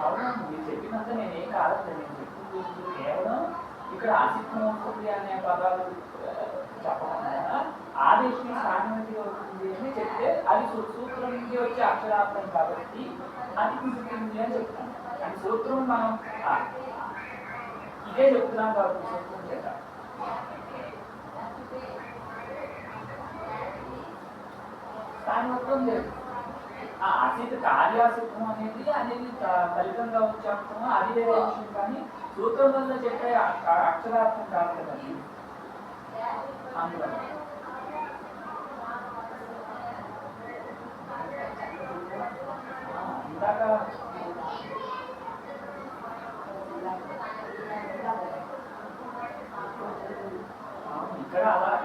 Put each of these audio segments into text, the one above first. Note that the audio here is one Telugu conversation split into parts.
అవును, మీరు చెప్పినంత నేనేం కాదండి. నేను చెప్పింది కేవలం ఇక్కడ అసిత్మోత్పత్తి అనే పదాలు చెప్పకుండా ఆదేశం సామాన్యత అవుతుంది అని చెప్తే అది సూత్రం నుంచి వచ్చే అక్షరార్థం కాబట్టి అది కుదురుతుంది అని చెప్తాను. అని సూత్రం మనం ఇదే చెప్తున్నాం కాబట్టి సూత్రం చేత దాని మొత్తం లేదు. అసిత్ కార్యాసిత్వం అనేది ఫలితంగా వచ్చే అంశము అది వేరే విషయం, కానీ సూత్రం వల్ల చెప్పే అక్షరార్థం కాదు కదండి. అందువల్ల ఇందాక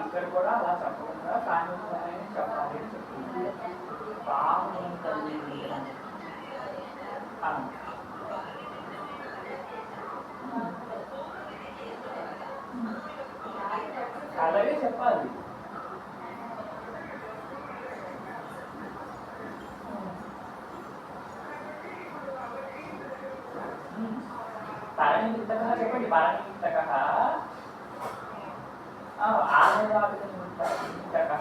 ఇక్కడ కూడా అలా చెప్పకుండా సాన్నిధ్యాన్ని చెప్పాలి అని చెప్తుంది. బాగుంది తల్లి అలాగే చెప్పాలి. పరనిమిత్తక చెప్పండి. పరనిమిత్తక ఆనందాభితక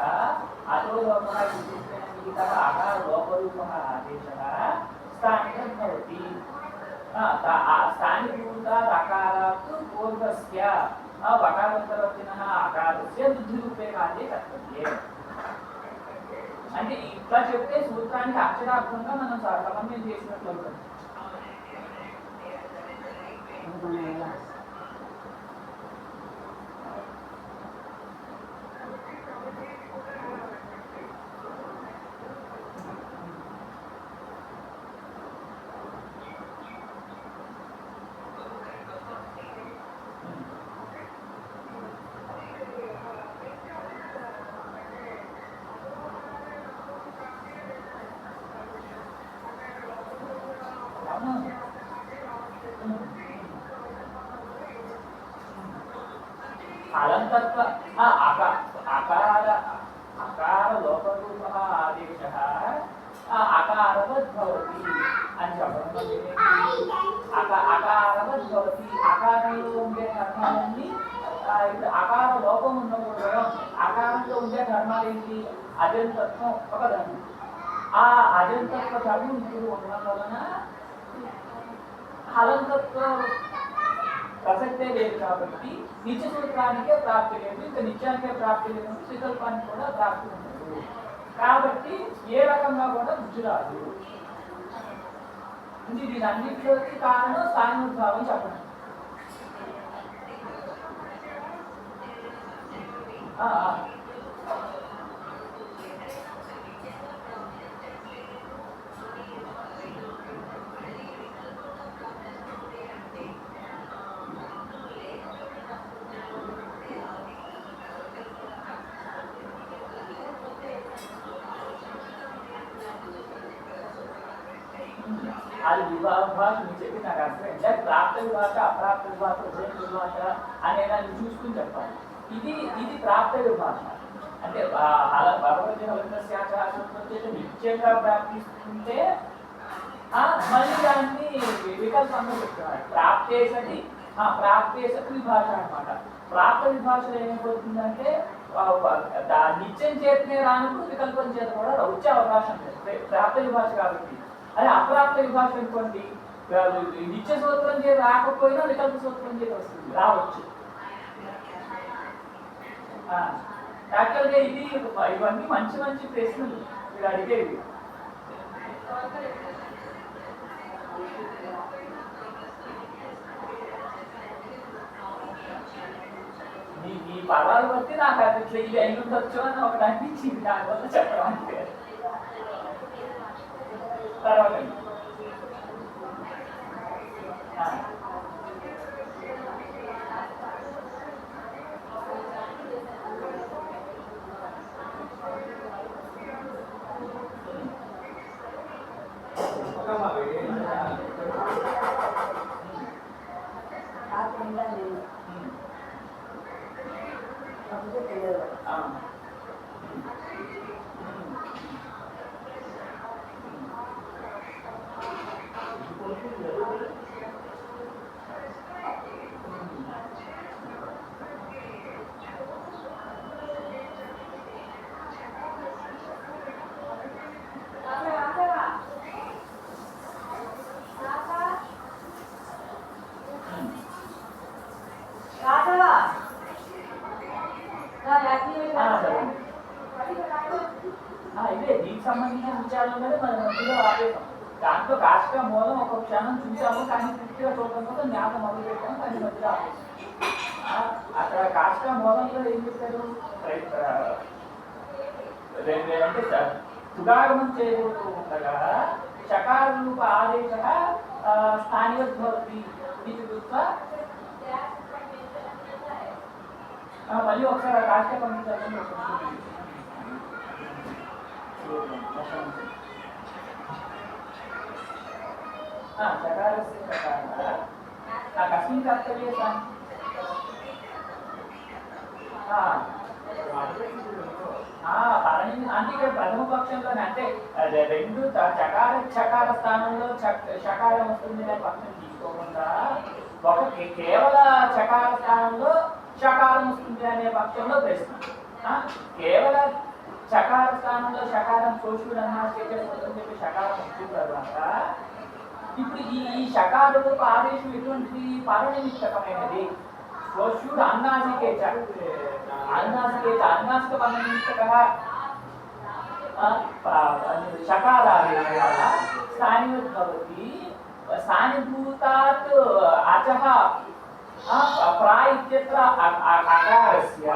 అతో లోపः విశిష్టः ఆకార లోపరూపः ఆదేశः స్థానికం భవతి. స్థానికూతాద్ అకారాత్ పూర్వస్య వకారాంతరవర్తినः ఆకారస్య బుద్ధిరూపే కార్యే కర్తవ్యే. అంటే ఇట్లా చెప్తే సూత్రానికి అక్షరార్థంగా మనం సమన్వయం చేసినట్లు అవుతుంది. అలంతత్వ అకార లోపరూపः ఆదేశः అకారవద్ భవతి అని చెప్పడం. అకారవద్ భవతి, అకారంలో ఉండే ధర్మాలన్నీ అకార లోపం ఉన్నప్పుడు అకారంలో ఉండే ధర్మాలు ఏంటి? అజంతత్వం ఒక ధర్మం. ఆ అజంతత్వ ధర్మం ఇప్పుడు ఉండడం వలన హలంతత్వ ప్రసక్తే లేదు కాబట్టి నిత్య సూత్రానికే ప్రాప్తి లేదు. ఇంకా నిత్యానికే ప్రాప్తి లేదు, వికల్పానికి కూడా ప్రాప్తి ఉండదు. కాబట్టి ఏ రకంగా కూడా బుద్ధి రాదు. దీని అన్నింటికి కారణం స్థానోద్భావం చెప్పండి. అది విభాగ భాష మీరు చెప్పి నాకు అర్థమైంది. ప్రాప్త విభాష, అప్రాప్త విభాష, ఉదయం విభాష అనే దాన్ని చూసుకుని చెప్పాలి. ఇది ప్రాప్త విభాష. అంటే భగవద్గీత నిత్యంగా ప్రాప్తిస్తుంటే మళ్ళీ దాన్ని వికల్పంగా చెప్తున్నారు. ప్రాప్తేసతి విభాష అనమాట. ప్రాప్త విభాషలో ఏమైపోతుందంటే నిత్యం చేతనే రానప్పుడు వికల్పం చేత కూడా వచ్చే అవకాశం లేదు, ప్రాప్త విభాష కాబట్టి. అదే అప్రాప్త విభాష అనుకోండి, నిత్య సూత్రం చేత రాకపోయినా వికల్ప సూత్రం చేత వస్తుంది, రావచ్చు. యాక్చువల్గా ఇవన్నీ మంచి మంచి ప్రశ్నలు మీరు అడిగేవి. ఈ పదాలు బట్టి నాకు అది ఇది అయి ఉండొచ్చు అని ఒకటి అనిపించింది, దానివల్ల చెప్పడం అంటే. తర్వాత సంబంధించిన విచారాలనే మనం మధ్యలో ఆపేసాం. దాంట్లో కాశిక మూలం ఒక క్షణం చూసాము, కానీ పూర్తిగా చూడటం కోసం జ్ఞాపకం మొదలు పెట్టాము, కానీ మధ్యలో ఆపేసాం. అక్కడ కాశిక మూలంలో ఏం చెప్పారు అంటే సుగాగమం చేయబోతూ ఉండగా చకార రూప ఆదేశ స్థానివద్భవతి ఇది చూస్తా. మళ్ళీ ఒకసారి కాశిక పంపించాలని చకారస్య చకార కస్మిన్ కర్తవ్య అంటే ఇక్కడ ప్రథమ పక్షంలోనే అంటే రెండు చకార స్థానంలో చకారం వస్తుంది అనే పక్షం తీసుకోకుండా ఒక కేవల చకార స్థానంలో షకారం వస్తుంది అనే పక్షంలో ప్రశ్న. కేవల చకార స్థానంలో షకారం శోషుడు అన్నా చేసేస్తుందని చెప్పి షకారం వచ్చిన తర్వాత ఇప్పుడు ఈ షకార రూప ఆదేశం ఎటువంటిది పరనిమిత్తకమైనది. శోషుడు అన్నాసికేచ అన్నాసిక పరనిమిత్తక షకారాదేశ స్థానివద్భవతి స్థానిభూతాత్ అచః ప్రా ఇత్యత్ర అకారస్య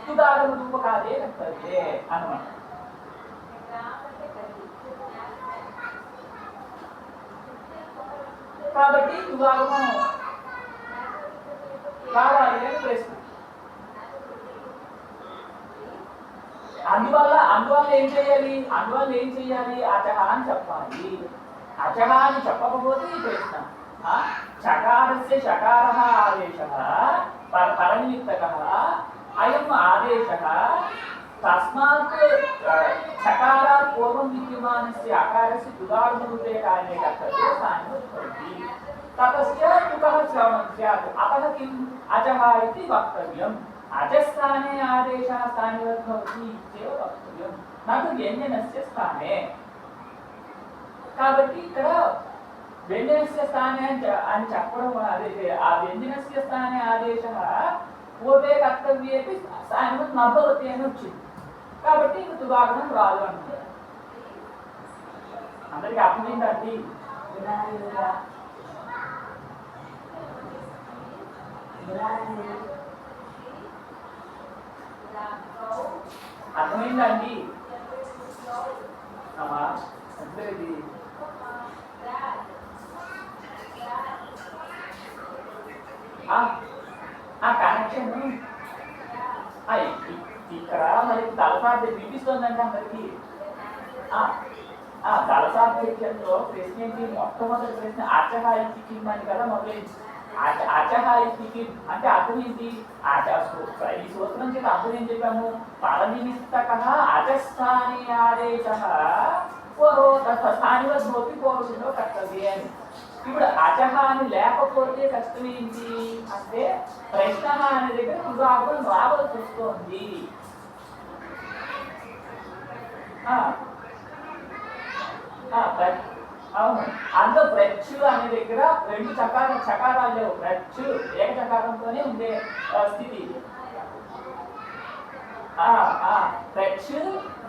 తుదాగమ రూపకాదే కర్తవ్యే అన్నమాట. కాబట్టి తుదాగమం కావాలి అని ప్రశ్న. అందువల్ల ఏం చేయాలి? అచహ అని చెప్పాలి. అచహ అని చెప్పకపోతే ఈ ప్రశ్న. చకారస్య షకారః ఆదేశः పరనిమిత్తకः అయం ఆదేశः తస్మాత్ చకారాత్ పూర్వం విద్యమానస్య అకారస్య తుదాగమరూపే కార్యే కర్తవ్యే స్థానివద్భవతి. తతస్య తుకః శ్రవణం స్యాత్ అతః కిం అచః ఇతి వక్తవ్యం. అచస్థానే ఆదేశः స్థానివద్భవతి ఇత్యేవ వక్తవ్యం నతు వ్యంజనస్య స్థానే. కాబట్టి ఇక్కడ వ్యంజనస్య స్థానే అని చెప్పడం అదే ఆ వ్యంజనస్య స్థానే ఆదేశः పూర్వే కర్తవ్యేపి స్థానివత్ నభవతి అని వచ్చింది. కాబట్టి ఇంక తుదాగమం రాదు అంటారు. అందరికీ అర్థమైందండి? అర్థమైందండి? అంటే ఇది కనెక్షన్ ఇక్కడ మనకి దళసాధ్య వినిపిస్తుందంటే అందరికి దళసాధ్యంలో ప్రశ్న ఏంటి? మొట్టమొదటి ప్రశ్న అచహ ఇతి అని కదా మొదలైంది. అచహ ఇతి అంటే అర్థం ఏంటి? ఈ సూత్రం చేత అర్థం ఏం చెప్పాము? పరనిమిత్తకః అచస్థానే ఆదేశः స్థానివద్భవతి పూర్వలో కర్తవ్యే అని. ఇప్పుడు అచహ అని లేకపోతే కష్టం ఏంటి అంటే ప్రశ్న అనే దగ్గర తుదాగమం రావాల్సి వస్తుంది. అవును, అందులో ప్రచ్చు అనే దగ్గర రెండు చకారాలు లేవు. ప్రచ్చు ఏక చకారంతోనే ఉండే స్థితి. ప్రచ్చు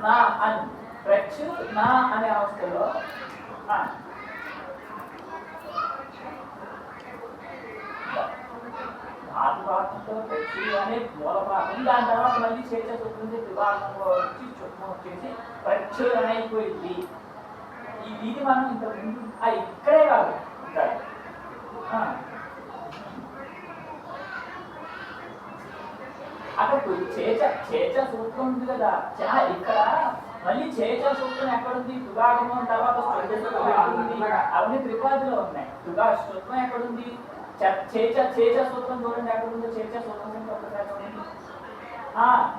నా అని ప్రచ్చు నా అనే అవస్థలో ధాతుపాఠంతో ప్రచ్చు అనే మూలపాఠం, దాని తర్వాత మళ్ళీ చేత సూత్రం విభాగంలో వచ్చి చుట్టం వచ్చేసి ప్రచ్చు అని అయిపోయింది. ఇది మనం ఇంతకుముందు ఇక్కడే కాదు అక్కడ చేచ సూత్రం ఉంది కదా, ఇక్కడ మళ్ళీ చేచ సూత్రం ఎక్కడుంది? తుదాగమం తర్వాత అవన్నీ త్రిపాదిలో ఉన్నాయి. సూత్రం ఎక్కడుంది? చేచ సూత్రం చూడండి ఎక్కడుందో. చేచ సూత్రం ఒకసారి చూడండి.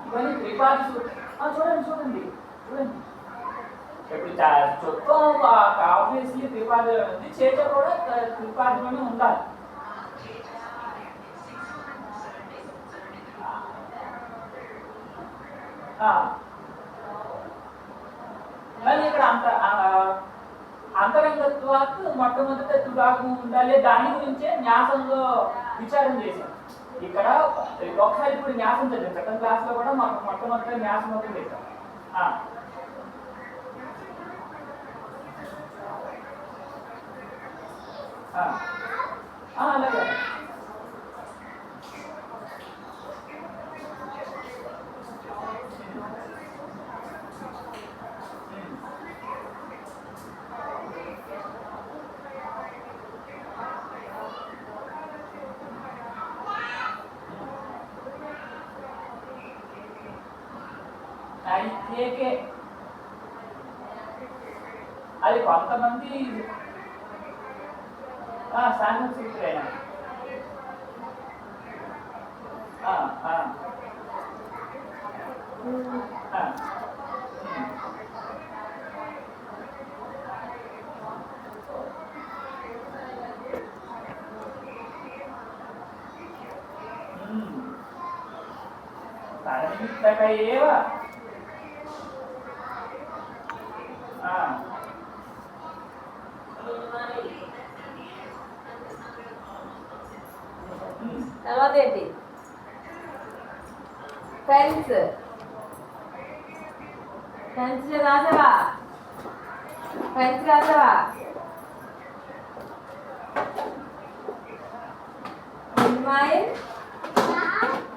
ఇవన్నీ త్రిపాది సూత్రం చూడండి. ఇప్పుడు చుట్టం ఆబ్వియస్లీ త్రిపాదిలో ఉంది, చేచ కూడా త్రిపాదిలోనే ఉండాలి. మళ్ళీ ఇక్కడ అంతరంగత్వాత్ మొట్టమొదట తుదాగమం ఉండాలి. దాని గురించే న్యాసంలో విచారం చేశాం. ఇక్కడ ఒకసారి ఇప్పుడు న్యాసం చదివాం. సెకండ్ క్లాస్ లో కూడా మాకు మొట్టమొదట న్యాసం ఒకటి చేశాం. అలాగే అయితే అది కొంతమంది సాంఘిక ఏవ తర్వాత ఏంటి ఫ్రెండ్స్ రాసావా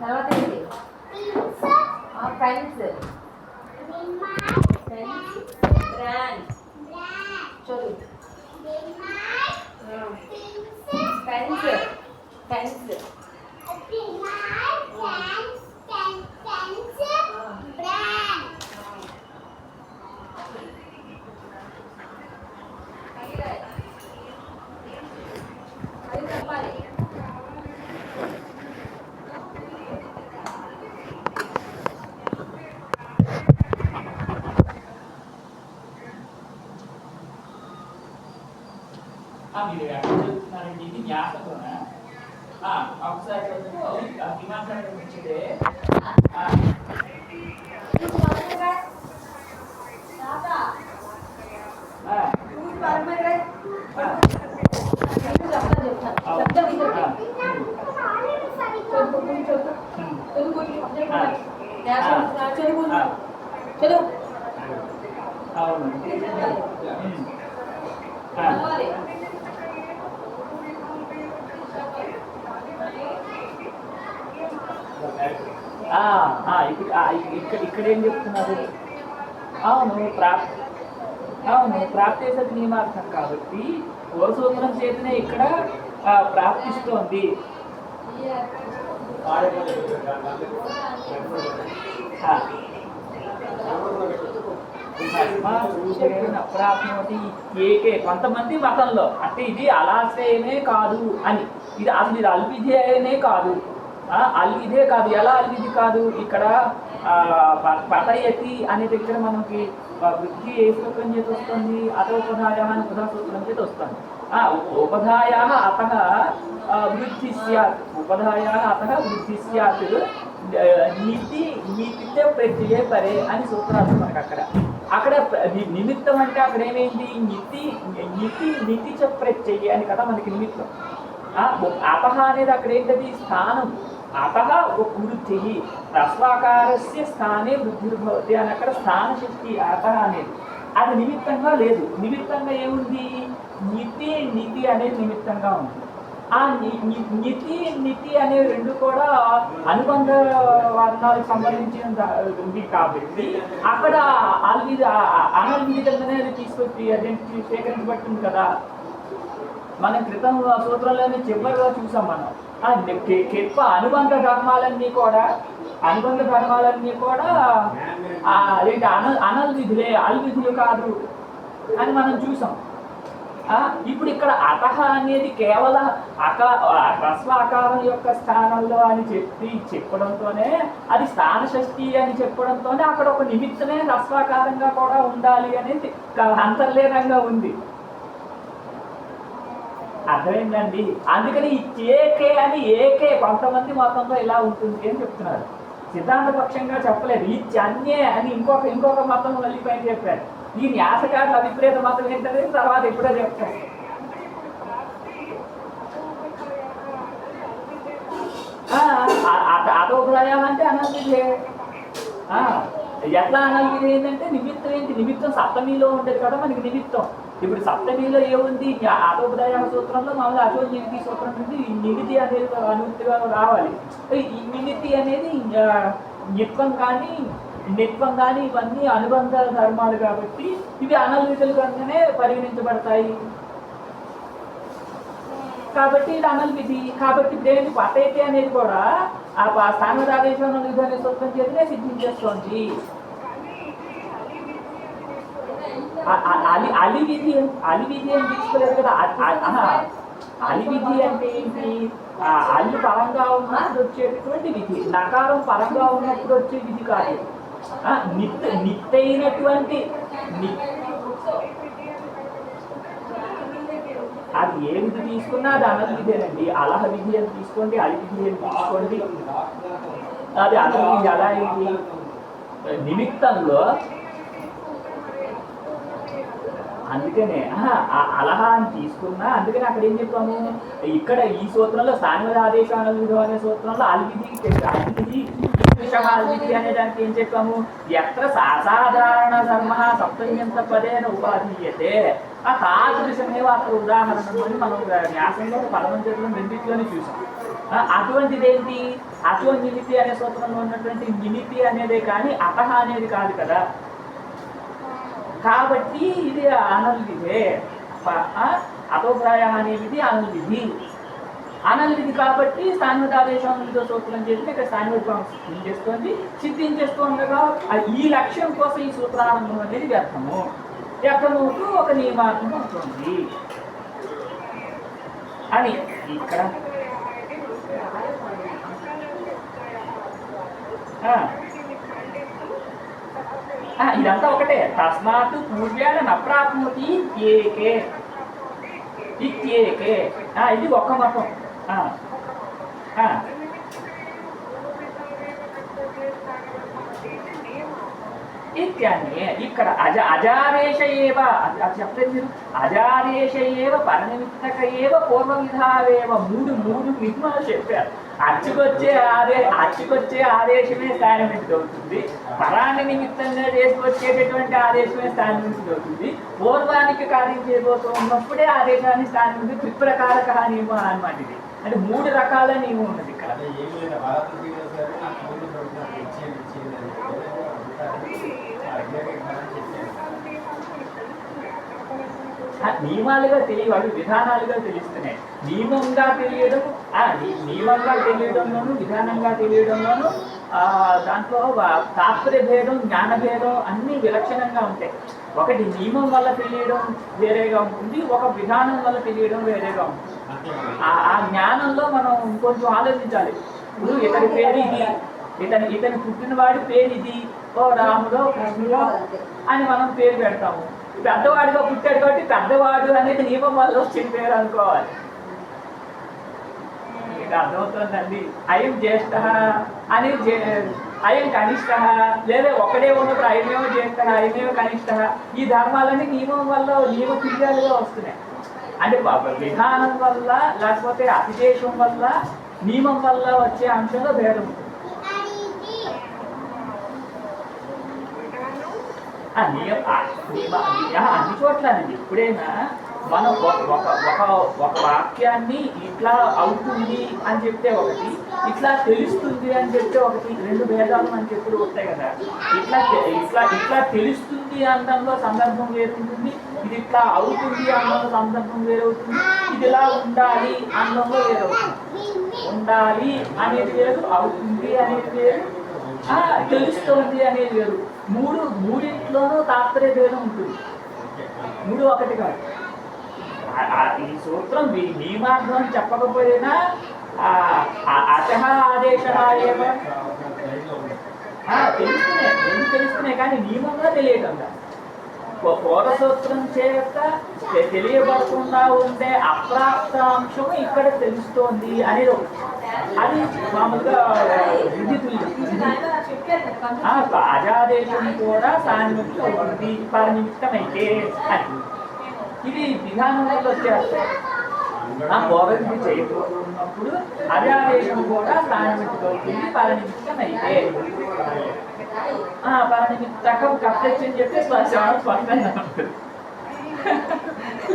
తర్వాత ఏంటి ఫ్రెండ్స్ బ్రాండ్ చదువు ఫ్రెండ్స్ మీరు ఎక్కడ చెప్తున్నారండి ఇది జ్ఞాపకమా ఒకసారి హిమాచలం వచ్చిందే అవును ఇక్కడ ఏం చెప్తున్నారు? అవును ప్రాప్తేసరి నియమార్థం కాబట్టి పూర్వసూత్రం చేతనే ఇక్కడ ప్రాప్తిస్తోంది. ఏకే కొంతమంది మతంలో అంటే ఇది అలాశ్రయమే కాదు అని, ఇది అసలు ఇది అల్విధేయనే కాదు, అల్విధే కాదు. ఎలా అల్విధి కాదు? ఇక్కడ పతయతి అనే దగ్గర మనకి వృద్ధి ఏ సూత్రం చేతి వస్తుంది? అతోపధాయ అని ఉదా సూత్రం చేతి వస్తుంది. ఉపధాయ అత వృద్ధి సత్, ఉపధాయ అత వృద్ధి సత్ నీతితే ప్రత్యయ పరే అని సూత్రాలు మనకు అక్కడ నిమిత్తం అంటే అక్కడ ఏమైంది? నీతి చ ప్రత్యయ అని కదా మనకి నిమిత్తం. అత అనేది అక్కడ ఏంటది? స్థానం. అత వృద్ధి రస్వాకారస్య స్థానే వృద్ధిర్భవతి అని అక్కడ స్థాన శక్తి అత అనేది అది నిమిత్తంగా లేదు. నిమిత్తంగా ఏముంది? నీతి అనేది నిమిత్తంగా ఉంది. ఆ నీతి అనే రెండు కూడా అనుబంధ వర్ణాలకు సంబంధించింది కాబట్టి అక్కడ అనల్విధంగానే అది తీసుకొచ్చి అదేంటి స్వీకరించబడుతుంది కదా. మనం క్రితం సూత్రంలోనే చివరిలో చూసాం మనం. అనుబంధ ధర్మాలన్నీ కూడా అదేంటి అనల్విధులే, అల్విధులు కాదు అని మనం చూసాం. ఇప్పుడు ఇక్కడ అతహ అనేది కేవలం హ్రస్వ ఆకారం యొక్క స్థానంలో అని చెప్పడంతోనే అది స్థాన షష్ఠి అని చెప్పడంతోనే అక్కడ ఒక నిమిత్తమే హ్రస్వాకారంగా కూడా ఉండాలి అనేది అంతర్లీనంగా ఉంది. అర్థమైందండి? అందుకని ఈ ఏకే అని ఏకే కొంతమంది మతంలో ఇలా ఉంటుంది అని చెప్తున్నారు. సిద్ధాంత పక్షంగా చెప్పలేదు. ఈ అన్యే అని ఇంకొక మతం మళ్ళీ పైన చెప్పారు. ఈ న్యాసకారుల అభిప్రేత మతం ఏంటనే తర్వాత ఎప్పుడో చెప్తారు. అదోపదాయం అంటే అనాల్సిందే. ఎట్లా అనాల్సింది ఏంటంటే నిమిత్తం ఏంటి? నిమిత్తం సప్తమిలో ఉండేది కదా మనకి నిమిత్తం. ఇప్పుడు సప్తమిలో ఏముంది అటోపదాయ సూత్రంలో మామూలు అటో నిమితి సూత్రం నుండి నిమితి అనేది అనుమతిగా రావాలి. ఈ నిమితి అనేది నిత్వం కానీ నిత్వం కానీ ఇవన్నీ అనుబంధ ధర్మాలు కాబట్టి ఇవి అనల్విధులుగానే పరిగణించబడతాయి. కాబట్టి ఇది అనల్విధి. కాబట్టి దేనికి పతైతే అనేది కూడా ఆ స్థానదాదేశం అనల్విధి అనే సూత్రం చేతనే సిద్ధించేస్తోంది. అలివిధి అని తీసుకోలేదు కదా. అలివిధి అంటే ఏంటి? అల్లు పరంగా ఉన్నప్పుడు వచ్చేటటువంటి విధి, నకారం పరంగా ఉన్నప్పుడు వచ్చే విధి కాదు. నిత్తైనటువంటి అది ఏ విధి తీసుకున్నా అది అనల్ విధేనండి. అలహ విధి అని తీసుకోండి, అలి విధి అని తీసుకోండి, అది అనల్ విధి. అలా ఏంటి? నిమిత్తంలో అందుకనే అలహ అని తీసుకున్నా. అందుకని అక్కడ ఏం చెప్పాము? ఇక్కడ ఈ సూత్రంలో స్థానిక ఆదేశాలు అనే సూత్రంలో అలివిధి అలివిధి అనే దానికి ఏం చెప్పాము? ఎత్ర సాధారణ ధర్మ సప్తమ్యంత పదేన ఉపాధీయతే ఆ తాదృశమేవ అక్కడ ఉదాహరణ అని మనం న్యాసంలో పరమంచంలో రెండింటిలోనే చూసాం. అటువంటిది ఏంటి? అటువంటి నిమితి అనే సూత్రంలో ఉన్నటువంటి నిమితి అనేదే కానీ అతహ అనేది కాదు కదా. కాబట్టి ఇది అనల్విధే. అతోప్రాయ అనేది అనల్విధి. అనల్విధి కాబట్టి స్థానికాదేశంతో సూత్రం చేసి ఇక్కడ స్థానిక సిద్ధించేస్తోంది. సిద్ధించేస్తుండగా ఈ లక్ష్యం కోసం ఈ సూత్రారంభం అనేది వ్యర్థము. వ్యర్థమవుతూ ఒక నియమార్థం అవుతుంది అని ఇక్కడ ఇదంతా ఒకటే. తస్మాత్ పూర్వ్యాల నప్రాప్నోతి ఇత్యేకే ఇత్యేకే. ఇది ఒక్క మతం. ఇత్యాన్ని ఇక్కడ అజారేష ఏవ అది చెప్పలేదు మీరు. అజారేష ఏవ పరనిమిత్తక ఏవ పూర్వ విధావేవ మూడు విధులు చెప్పారు. అచ్చుకొచ్చే ఆదేశమే స్థానమితి అవుతుంది. పరాన్ని నిమిత్తంగా చేసుకొచ్చేటటువంటి ఆదేశమే స్థానమితి అవుతుంది. పూర్వానికి కార్యం చేయబోతూ ఉన్నప్పుడే ఆదేశాన్ని స్థానమితి త్రిప్రకారక నియమం అన్నమాట. ఇది అంటే 3 రకాల నియమం ఉన్నది ఇక్కడ. నియమాలుగా తెలియవాడు విధానాలుగా తెలుస్తున్నాయి. నియమంగా తెలియడంలోను విధానంగా తెలియడంలోను దాంట్లో తాత్పర్య భేదం జ్ఞాన భేదం అన్నీ విలక్షణంగా ఉంటాయి. ఒకటి నియమం వల్ల తెలియడం వేరేగా ఉంటుంది, ఒక విధానం వల్ల తెలియడం వేరేగా ఉంటుంది. ఆ జ్ఞానంలో మనం కొంచెం ఆలోచించాలి. ఇప్పుడు ఇతని పేరు ఇది, ఇతని పుట్టినవాడి పేరు ఇది, ఓ రాముడో కృష్ణుడో అని మనం పేరు పెడతాము. పెద్దవాడిగా పుట్టాడు కాబట్టి పెద్దవాడు అనేది నియమం వల్ల వచ్చిన పేరు అనుకోవాలి. మీకు అర్థమవుతుందండి. అయం జ్యేష్ఠ అని అయం కనిష్ట, లేదా ఒకడే ఉన్నప్పుడు అయమేవ జ్యేష్ఠ అయమేవ కనిష్ట. ఈ ధర్మాలన్నీ నియమం వల్ల నియమ క్రియాలుగా వస్తున్నాయి. అంటే విధానం వల్ల లేకపోతే అతిదేశం వల్ల నియమం వల్ల వచ్చే అంశంలో భేదం ఉంటుంది. అన్ని చోట్లనండి. ఎప్పుడైనా మనం ఒక వాక్యాన్ని ఇట్లా అవుతుంది అని చెప్తే ఒకటి, ఇట్లా తెలుస్తుంది అని చెప్తే ఒకటి, 2 భేదాలు మనకి ఎప్పుడు వస్తాయి కదా. ఇట్లా తెలుస్తుంది అనడంలో సందర్భం వేరుంటుంది, ఇది ఇట్లా అవుతుంది అనడంలో సందర్భం వేరవుతుంది, ఇది ఇలా ఉండాలి అనడంలో వేరవుతుంది. ఉండాలి అనేది వేరు, అవుతుంది అనేది వేరు, తెలుస్తుంది అనేది వేరు. మూడింట్లోనూ తాత్పర్య భేదం ఉంటుంది. 3 ఒకటి కాదు. ఈ సూత్రం నియమార్థం చెప్పకపోయినా అచహ ఆదేశ తెలుస్తున్నాయి కానీ నియమంగా తెలియటం పూర్వ సూత్రం చేత తెలియబడకుండా ఉండే అప్రాప్తాంశం ఇక్కడ తెలుస్తోంది అనేది ఒకటి. అది మామూలుగా విద్యుత్ అజాదేశం కూడా సాన్నిమిత్తం అవుతుంది పరనిమిత్తమైతే అని. ఇది విధానంలో వచ్చేస్తాయి. పూర్వవిధి చేయబోతున్నప్పుడు అజాదేశం కూడా సాన్నిమిత్తం అవుతుంది పరనిమిత్తమైతే. పరనిమిత్తకం కప్పెచ్చని చెప్పి స్పష్టంగా ఉంటుంది.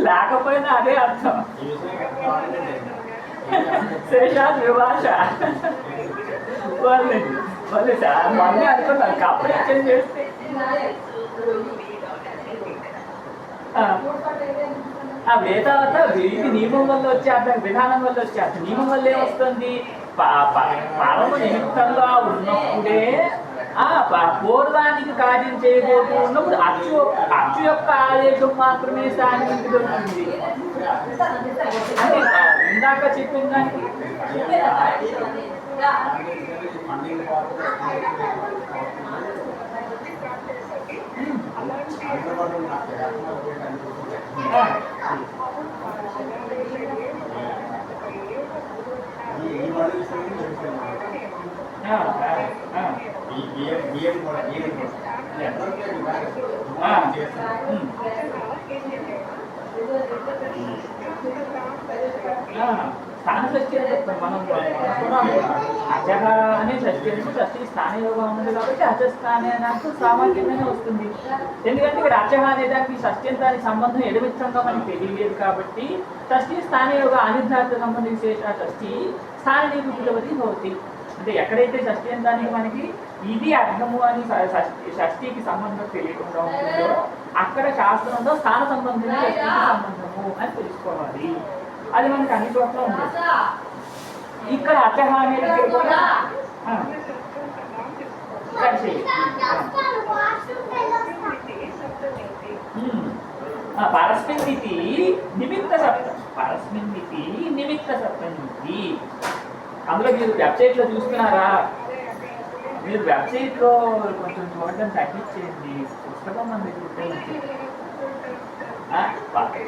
లేకపోయినా అదే అర్థం. శేషాద్ విభాష వాళ్ళు మళ్ళీ అనుకున్నారు కప్పుడు ఎక్స్చేంజ్ చేస్తే అదే తర్వాత ఇది నియమం వల్ల వచ్చే అర్థం, విధానం వల్ల వచ్చే అర్థం. నియమం వల్ల ఏమొస్తుంది? పరమ నిమిత్తంగా ఉన్నప్పుడే పూర్వానికి కార్యం చేయబోతూ ఉన్నప్పుడు అచ్చు యొక్క ఆదేశం మాత్రమే స్థానానికి దొరుకుతుంది. అంటే ఇందాక చెప్పిన దానికి స్థాన షష్ఠి అని చెప్తాం మనం. అజహ అనే షష్ఠి అంటే షష్ఠి స్థానయోగం ఉన్నది కాబట్టి అజస్థానే నాకు సామాన్యమైన వస్తుంది. ఎందుకంటే ఇక్కడ అజహ అనే దానికి షష్ఠి దానికి సంబంధం ఎడమిత్తంగా మనకి తెలియలేదు కాబట్టి షష్ఠి స్థానయోగ అనిర్ధార్థ సంబంధ విశేష షష్ఠి స్థాన నిరూపితవతి భవతి. అంటే ఎక్కడైతే షష్ఠి దానికి మనకి ఇది అర్థము అని షష్ఠికి సంబంధం తెలియకుండా ఉంటుందో అక్కడ శాస్త్రంలో స్థాన సంబంధమే షష్ఠికి సంబంధము అని తెలుసుకోవాలి. అది మనకి అన్ని చోట్ల ఉంటుంది. ఇక్కడ అచహ అనేది పరస్మిన్నితి నిమిత్త సప్తం, పరస్మిన్నితి నిమిత్త సప్తమితి. అందులో మీరు వెబ్సైట్లో చూస్తున్నారా? మీరు వెబ్సైట్లో కొంచెం చూడడం తగ్గించేయండి, పుస్తకం మన దగ్గర ఉంటుంది.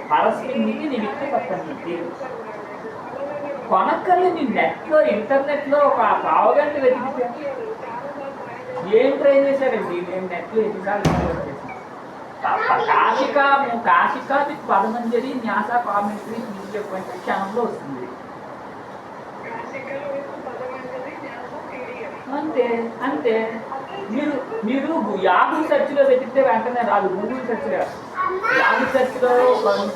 పరస్మిన్నితి నిమిత్త సప్తమితి. కొనక్కర్లు నీ నెట్లో ఇంటర్నెట్లో ఒక పావుగంట వెతికితే ఏం ట్రై చేశారండి? నేను నెట్లో ఎన్నిసార్లు కాశికా విత్ పదమంజరి న్యాస కామెంటరీ మీకు చెప్పండి క్షణంలో వస్తుంది. అంతే అంతే. మీరు యాహూ సెర్చ్లో వెతికితే వెంటనే రాదు, గూగుల్ సెర్చ్లో. యాహూ సెర్చ్లో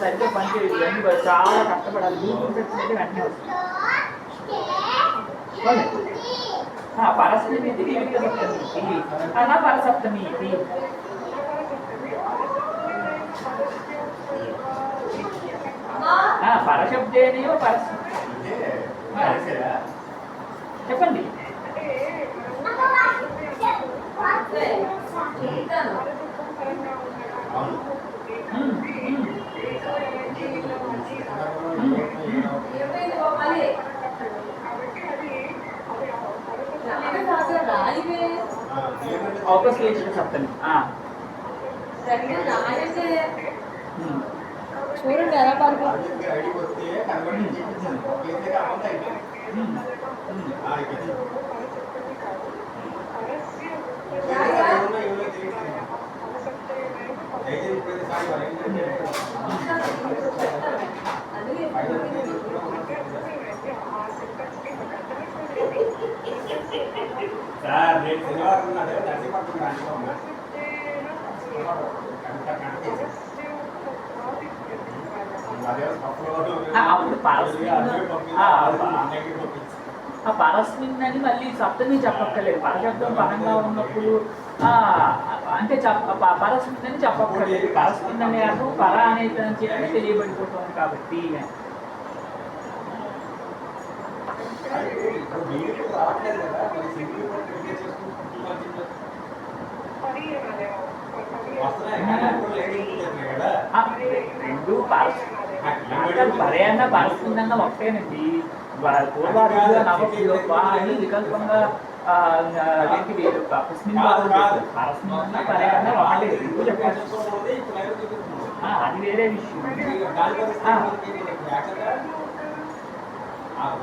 సరిగ్గా పనిచేయదు, అన్ని చాలా కష్టపడాలి. గూగుల్ సెర్చ్ అయితే వెంటనే వస్తుంది. పరస్మితి నిమిత్త సప్తమి అనా పరసప్తమి ఇది. పరశబ్దేనేమో పరస్మితి. చెప్పండి. ఔపశ్లేషిక సప్తమి. చూడండి ఎలా పాడు. అప్పుడు పరస్మిన్ అని మళ్ళీ సప్తమి చెప్పక్కర్లేదు. పరశబ్దం పరంగా ఉన్నప్పుడు అంటే పరస్మిన్ అని చెప్పక్కర్లేదు. పరస్మిన్ అనే అర్థం పర అనే చెప్పి తెలియబడిపోతుంది కాబట్టి. రెండు పరే అన్న పరస్మిన్ ఒకటేనండి. పూర్వాధిగా నవకులు అని వికల్పంగా పరస్మిన్ పరే అన్న ఒకటే చెప్పాలి. అది వేరే విషయం.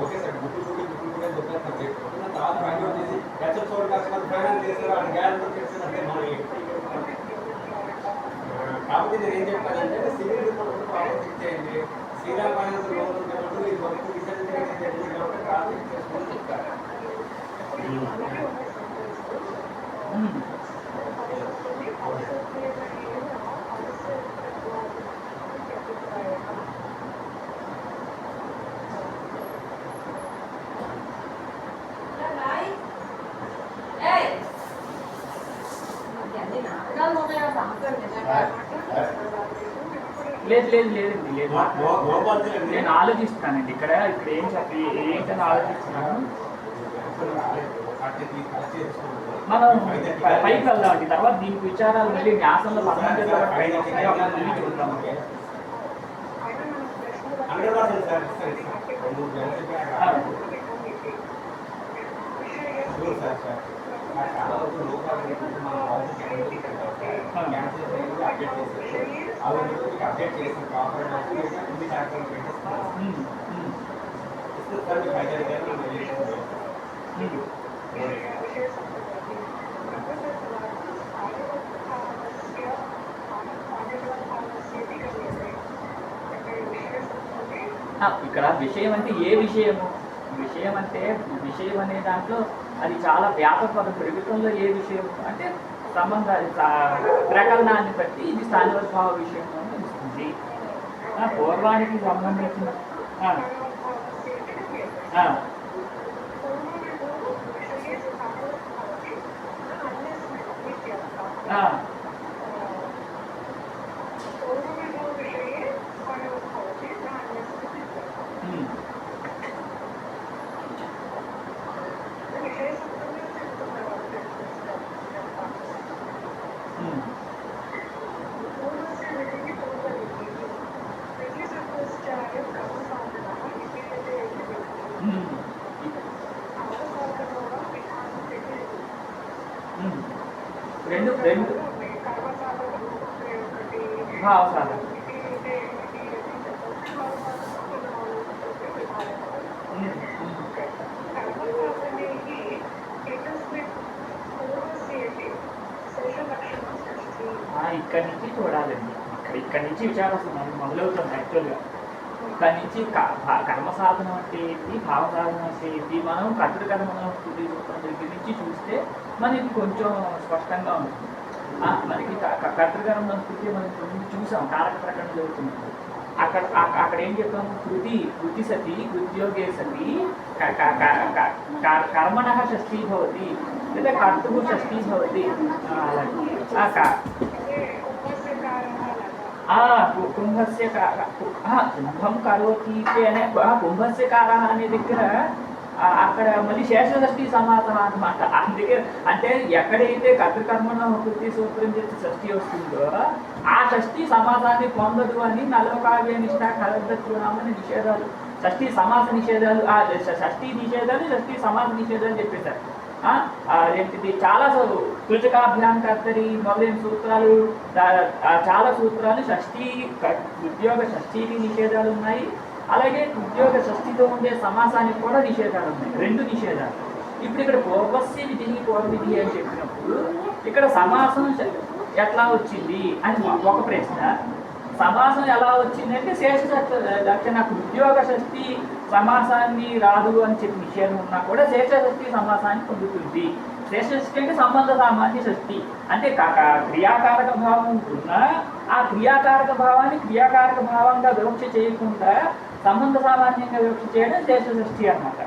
ఓకే సార్ తర్వాత కాబట్టి నేను ఏం చెప్పానంటే సివిల్ ప్రాబ్లమ్ చేయండి. శ్రీరామ్ ఫైనాన్స్ లోన్ ఉన్నప్పుడు ఈ వర్క్ డిసైడ్ కాబట్టి ట్రాన్స్ఫర్ చేసుకొని చెప్తారు. లేదు లేదు లేదండి లేదు గోపాల్సింగ్ అండి. నేను ఆలోచిస్తానండి ఇక్కడ ఇక్కడ ఏం చెప్పి ఏంటని ఆలోచిస్తున్నాను. మనం పైకి వెళ్దామండి, తర్వాత దీనికి విచారాలు మళ్ళీ న్యాసంలో పద్నాలుగు మళ్ళీ చూద్దాం. 100% సార్ ఇస్తాను ఇస్తాను. 3 గంటలు షూర్ సార్ సార్. చాలా వరకు లోపాలు మన క్యాన్సిల్ చేసి అప్డేట్ చేశారు. అవి అప్డేట్ చేసిన కాపర్ అన్ని ట్యాక్టర్లు పెట్టేస్తాను. ఇస్తే సార్ మీకు 5 గంటలు ఇక్కడ విషయం అంటే ఏ విషయము, విషయం అంటే విషయం అనే దాంట్లో అది చాలా వ్యాపక పదం. ప్రభుత్వంలో ఏ విషయం అంటే సంబంధ ప్రకరణాన్ని బట్టి ఇది స్థానిక భావ విషయం తెలుస్తుంది. పూర్వానికి సంబంధించిన రెండు రెండు భావసాధన ఇక్కడి నుంచి చూడాలండి. ఇక్కడి నుంచి విచారాల్సిన మొదలవుతుంది యాక్చువల్గా. ఇక్కడి నుంచి కర్మ సాధనం అంటే ఏంటి, భావ సాధనం అంటే ఏంటి, మనం కర్తృ కర్మను దగ్గర నుంచి చూస్తే మనకి కొంచెం స్పష్టంగా ఉంటుంది. మనకి కర్తృకర్మ స్థితి మనం కొంచెం చూసాం, కారక ప్రకటన జరుగుతుంది. అక్కడ ఏం చెప్పాము, కృతి సతి కృత్యోగే సతి కర్మణ షష్ఠీ భవతి లేదా కర్తువు షష్ఠీ భవతి. కుంభస్య కుంభం కరోతి అనే కుంభస్య కార అనే దగ్గర అక్కడ మళ్ళీ శేషషష్ఠి సమాసం అన్నమాట. అందుకే అంటే ఎక్కడైతే కర్తృకర్మణ కృతి సూత్రం చేసి షష్ఠి వస్తుందో ఆ షష్ఠి సమాసాన్ని పొందదు అని నలవకావ్య నిష్ఠ కలద్దత్రునామని నిషేధాలు, షష్ఠి సమాస నిషేధాలు, షష్ఠి నిషేధాలు షష్ఠి సమాస నిషేధాలు చెప్పేశారు. ఏంటిది చాలా సూచకాభ్యాం కర్తరి మొదలైన సూత్రాలు, చాలా సూత్రాలు షష్ఠి ఉద్యోగ షష్ఠికి నిషేధాలు ఉన్నాయి. అలాగే ఉద్యోగ షష్ఠితో ఉండే సమాసానికి కూడా నిషేధాలు ఉన్నాయి, రెండు నిషేధాలు. ఇప్పుడు ఇక్కడ పూర్వస్య విధి పూర్వవిధి అని చెప్పినప్పుడు ఇక్కడ సమాసం ఎట్లా వచ్చింది అని ఒక ప్రశ్న. సమాసం ఎలా వచ్చిందంటే శేష లక్షణ ఉద్యోగ షష్ఠి సమాసాన్ని రాదు అని చెప్పి నిషేధం ఉన్నా కూడా శేష షష్ఠి సమాసాన్ని పొందుతుంది. శేష షష్ఠి అంటే సంబంధ సామాన్య షష్ఠి అంటే క్రియాకారక భావం ఉంటున్నా ఆ క్రియాకారక భావాన్ని క్రియాకారక భావంగా వివక్ష చేయకుండా సంబంధ సామాన్యంగా వివక్ష చేయడం శేష షష్ఠి అన్నమాట.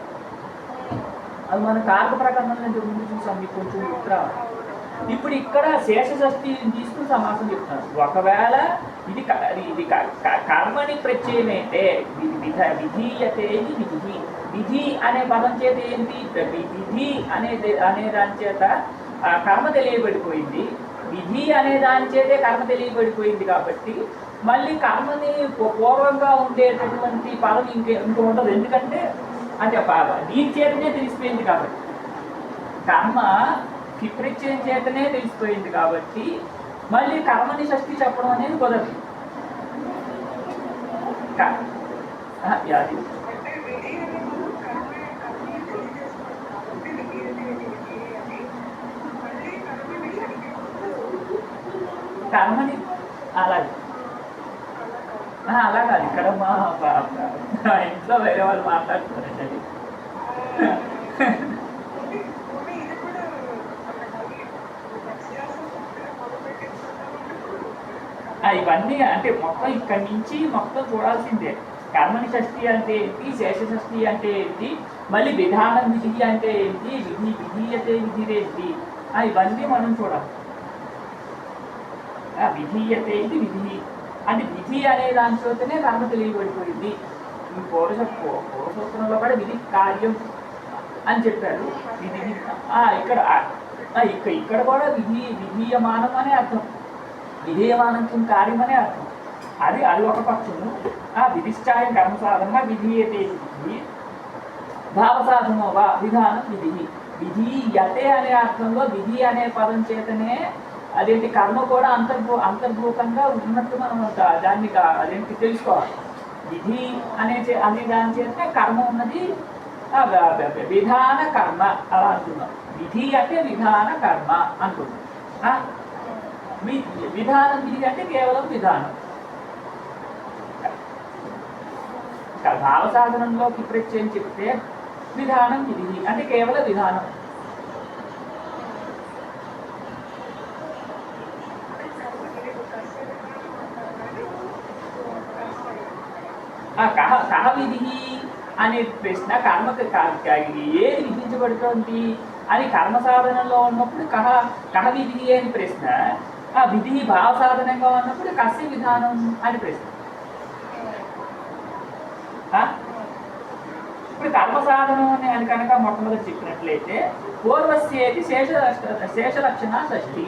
అది మన కారక ప్రకరణంలో ముందు చూసాం, మీకు కొంచెం ఉత్తరం. ఇప్పుడు ఇక్కడ శేష షష్ఠి తీసుకుని సమాసం చెప్తున్నారు. ఒకవేళ ఇది కర్మని ప్రత్యయమైతే విధీయతే విధి, విధి అనే పదం చేత ఏంటి, విధి అనే దాని చేత కర్మ తెలియబడిపోయింది, విధి అనే దాని చేతే కర్మ తెలియబడిపోయింది. కాబట్టి మళ్ళీ కర్మని పూర్వంగా ఉండేటటువంటి పదం ఇంకో ఉండదు. ఎందుకంటే అంటే దీని చేతనే తెలిసిపోయింది కాబట్టి, కర్మ విప్రత్యయం చేతనే తెలిసిపోయింది కాబట్టి మళ్ళీ కర్మని షష్ఠి చెప్పడం అనేది కుదరదు. కర్మని అలాగే అలా కాదు. ఇక్కడ మా ఇంట్లో వేరే వాళ్ళు మాట్లాడుతున్నారండి. ఇవన్నీ అంటే మొత్తం ఇక్కడి నుంచి మొత్తం చూడాల్సిందే. కర్మని షష్ఠి అంటే ఏంటి, శేష షష్ఠి అంటే ఏంటి, మళ్ళీ విధానం విధి అంటే ఏంటి, విధీయతే విధిరేంటి, ఇవన్నీ మనం చూడాలి. విధీయతే ఇది విధి, అంటే విధి అనే దాంట్లోనే కర్మ తెలియబడిపోయింది. ఈ పౌరసూత్రంలో కూడా విధి కార్యం అని చెప్పారు. విధి ఇక్కడ కూడా విధీయమానం అనే అర్థం, విధేయమానం కార్యం అనే అర్థం. అది ఒక పక్షము. విధిష్టాయం కర్మ సాధన విధీయతే విధి భావ సాధనో వా విధానం విధి. విధీయతే అనే అర్థంలో విధి అనే పదం చేతనే అదేంటి కర్మ కూడా అంతర్భూతంగా ఉన్నట్టు మనం దాన్ని అదేంటి తెలుసుకోవాలి. విధి అనే దాని చేతనే కర్మ ఉన్నది. విధాన కర్మ అలా అంటున్నాం. విధి అంటే విధాన కర్మ అంటున్నాం. విధానం విధి అంటే కేవలం విధానం. భావ సాధనంలోకి ప్రత్యయం చెప్తే విధానం విధి అంటే కేవల విధానం. కహ విధి అనే ప్రశ్న కర్మకు ఏది విధించబడుతుంది అని కర్మ సాధనంలో ఉన్నప్పుడు కహ విధి అని ప్రశ్న, విధి భావ సాధనంగా ఉన్నప్పుడు కస్య విధానం అని ప్రశ్న. ఇప్పుడు కర్మ సాధనం అని కనుక మొట్టమొదటి చెప్పినట్లయితే పూర్వస్యేది శేషలక్షణ షష్ఠి.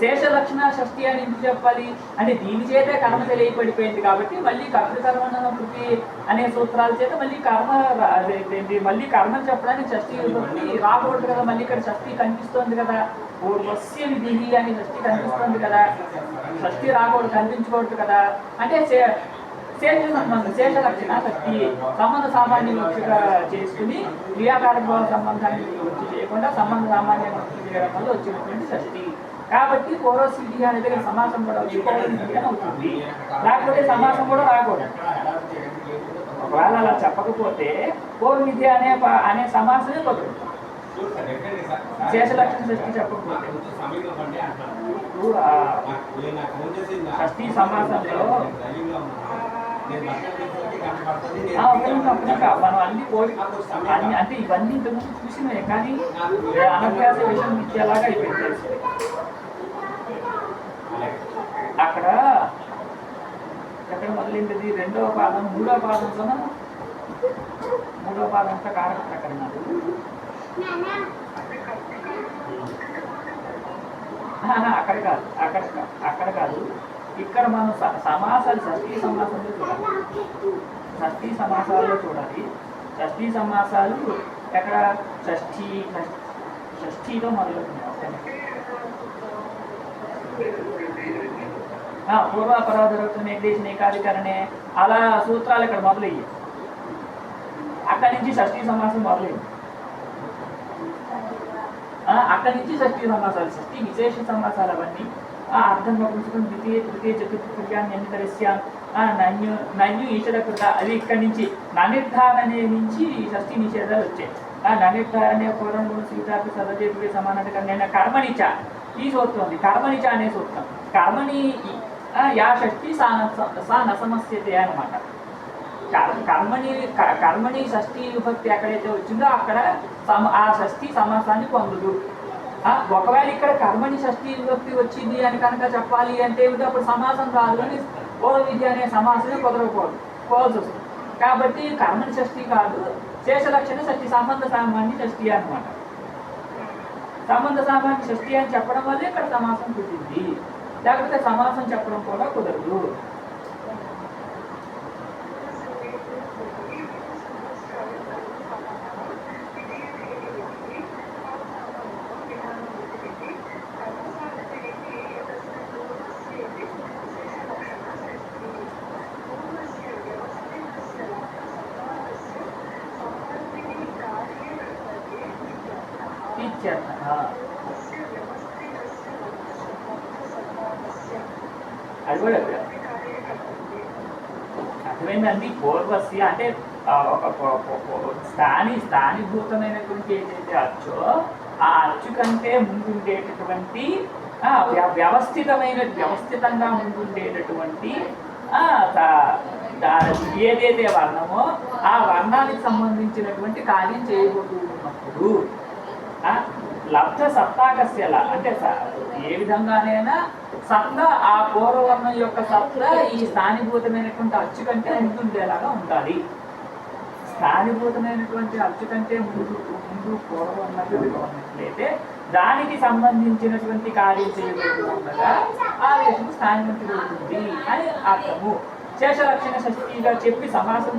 శేషలక్షణ షష్ఠి అని ఎందుకు చెప్పాలి అంటే దీని చేతే కర్మ తెలియపడిపోయింది కాబట్టి మళ్ళీ కర్తృకర్మణవృత్తి అనే సూత్రాల చేత మళ్ళీ కర్మని చెప్పడానికి షష్ఠి రాకూడదు కదా. మళ్ళీ ఇక్కడ షష్ఠి కనిపిస్తోంది కదా, పూర్వస్య విధి అని షష్ఠి కనిపిస్తోంది కదా, షష్ఠి రాకూడదు కనిపించకూడదు కదా. అంటే శేషలక్షణ షష్ఠి సంబంధ సామాన్యం వచ్చిగా చేసుకుని క్రియాకారక సంబంధాన్ని వచ్చి చేయకుండా సంబంధ సామాన్యాన్ని వచ్చి చేయడం వల్ల వచ్చినటువంటి షష్ఠి. కాబట్టి పూర్వసిద్ధి అనేది సమాసం కూడా వచ్చి పూర్వసిద్ధి అని అవుతుంది. లేకపోతే సమాసం కూడా రాకూడదు. ఒకవేళ అలా చెప్పకపోతే పూర్వవిధి అనే సమాసమే కుదరదు. శేషలక్షణ షష్ఠి చెప్పకపోతే షష్ఠి సమాసంలో మనం అన్ని అంటే ఇవన్నీ ఇంతకుముందు చూసినాయి కానీ అనభ్యాస విషయం ఇచ్చేలాగా అయిపోయింది. అక్కడ ఎక్కడ మొదలైంది రెండవ పాదం మూడవ పాదంతో అంతా కారక ప్రకరణాలు. అక్కడ కాదు ఇక్కడ మనం సమాసాలు షష్ఠీ సమాసంలో చూడాలి. షష్ఠీ సమాసాల్లో చూడాలి. షష్ఠీ సమాసాలు ఎక్కడ షష్ఠీలో మొదలవుతున్నాయి. పూర్వాపరాధరత్వ నిర్దేశన ఏకాధికరణే అలా సూత్రాలు ఇక్కడ మొదలయ్యాయి. అక్కడి నుంచి షష్ఠీ సమాసం మొదలైంది. అక్కడి నుంచి షష్ఠీ సమాసాలు, షష్ఠీ విశేష సమాసాలు అవన్నీ అర్థం పుస్తకం ద్వితీయ తృతీయ చతుర్థ తృతీయాన్ని ఎన్నికరిస్య నన్యు ఈశ్వరకృత అది ఇక్కడి నుంచి ననిర్ధారణే నుంచి షష్ఠీ నిషేధాలు వచ్చాయి. ననిర్ధారణే పూర్వం సీతాకి సర్వజేతుడి సమానమైన కర్మనిచ ఈ సూత్రం ఉంది. కర్మనిచ అనే సూత్రం కర్మని యా షష్ఠీ సా నసమస్యతే అనమాట. కర్మని షష్ఠీ విభక్తి ఎక్కడైతే వచ్చిందో అక్కడ ఆ షష్ఠీ సమాసాన్ని పొందదు. ఒకవేళ ఇక్కడ కర్మని షష్ఠీ విభక్తి వచ్చింది అని కనుక చెప్పాలి అంటే అప్పుడు సమాసం రాదు అని పూర్వ విద్య అనే సమాసమే కుదరకపోవాల్సి వస్తుంది. కాబట్టి కర్మని షష్ఠీ కాదు, శేషలక్షణ షష్ఠీ సంబంధ సామాన్య షష్ఠీ అనమాట. సంబంధ సామాన్య షష్ఠీ అని చెప్పడం వల్లే ఇక్కడ సమాసం కుదిరింది, లేకపోతే సమాసం చెప్పడం కూడా కుదరదు. అది కూడా అర్థమైందండి. పూర్వస్య అంటే స్థానిభూతమైనటువంటి ఏదైతే అచ్చో ఆ అచ్చు కంటే ముందుండేటటువంటి వ్యవస్థితంగా ముందుండేటటువంటి ఏదైతే వర్ణమో ఆ వర్ణానికి సంబంధించినటువంటి కార్యం చేయబోతున్నప్పుడు లబ్ధ సత్తాకస్యల అంటే ఏ విధంగానైనా సత్తా ఆ పూర్వవర్ణం యొక్క సత్తా ఈ స్థానిభూతమైనటువంటి అచ్చు కంటే ముందుండేలాగా ఉండాలి. స్థానిభూతమైనటువంటి అచ్చు కంటే ముందు పూర్వవర్ణంగా ఉన్నట్లయితే దానికి సంబంధించినటువంటి కార్యం చేయబోతుండగా ఆవేశం స్థానిమంతుడు అవుతుంది అని అర్థము. శేషలక్షణ షష్ఠిగా చెప్పి సమాసం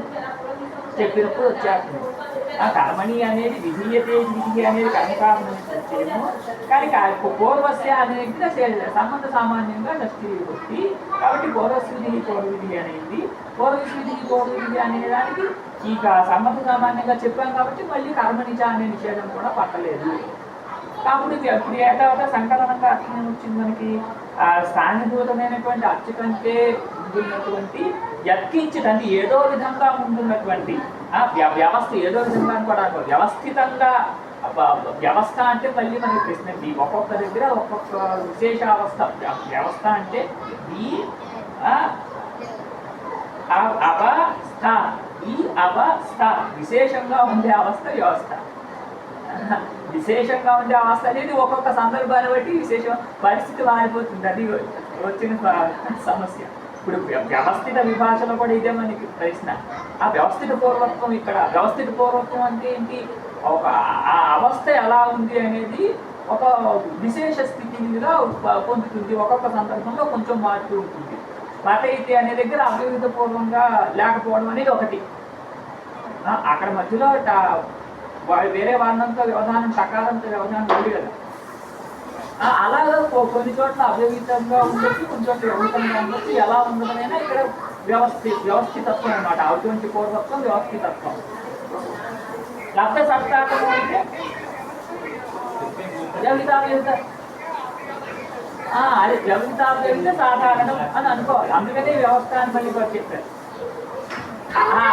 చెప్పినప్పుడు వచ్చేస్తుంది. ఆ కర్మణి అనేది విధీయతే విధి అనేది కర్మకారణం వచ్చేమో, కానీ పూర్వస్య అనేది సంబంధ సామాన్యంగా షష్ఠి విభక్తి కాబట్టి పూర్వస్విధి పూర్వవిధి అనేది పూర్వస్విధి పూర్వవిధి అనే దానికి ఈ సంబంధ సామాన్యంగా చెప్పాం కాబట్టి మళ్ళీ కర్మనిచ అనే నిషేధం కూడా పట్టలేదు. కాబట్టి ఇప్పుడు ఏటా సంకలనంగా అర్థం ఏమొచ్చింది మనకి ఆ స్థానిభూతమైనటువంటి అచ్చు కంటే ముందున్నటువంటి యత్కించదండి ఏదో విధంగా ముందున్నటువంటి వ్యవస్థ ఏదో విధంగా కూడా వ్యవస్థితంగా వ్యవస్థ అంటే మళ్ళీ మనకి ప్రశ్న ఒక్కొక్క దగ్గర ఒక్కొక్క విశేషావస్థ. వ్యవస్థ అంటే ఈ అవస్థ ఈ అవస్థ విశేషంగా ఉండే అవస్థ వ్యవస్థ. విశేషంగా ఉండే అవస్థ అనేది ఒక్కొక్క సందర్భాన్ని బట్టి విశేషం పరిస్థితి మారిపోతుంది. అది వచ్చిన సమస్య. ఇప్పుడు వ్యవస్థిత విభాషలో కూడా ఇదే మనకి ప్రశ్న. ఆ వ్యవస్థిత పూర్వత్వం ఇక్కడ వ్యవస్థిత పూర్వత్వం అంటే ఏంటి? ఒక ఆ అవస్థ ఎలా ఉంది అనేది ఒక విశేష స్థితిగా పొందుతుంది. ఒక్కొక్క సందర్భంలో కొంచెం మారుతూ ఉంటుంది. పటైతే అనే దగ్గర అవ్యవహిత పూర్వంగా లేకపోవడం అనేది ఒకటి. అక్కడ మధ్యలో వేరే వర్ణంతో వ్యవధానం సకాలంతో వ్యవధానం ఉంది కదా. అలాగా కొన్ని చోట్ల అవ్యవహితంగా ఉండొచ్చు, కొన్ని చోట్ల వ్యవహితంగా ఉండొచ్చు. ఎలా ఉండదనైనా ఇక్కడ వ్యవస్థితత్వం అన్నమాట. అటువంటి పూర్వత్వం వ్యవస్థితత్వం. లబ్ధ సత్తాకము అంటే వ్యవహితావ్యవహిత అది వ్యవహితావ్యవహిత సాధారణం అని అనుకోవాలి. అందుకనే వ్యవస్థ అని మళ్ళీ చెప్పారు.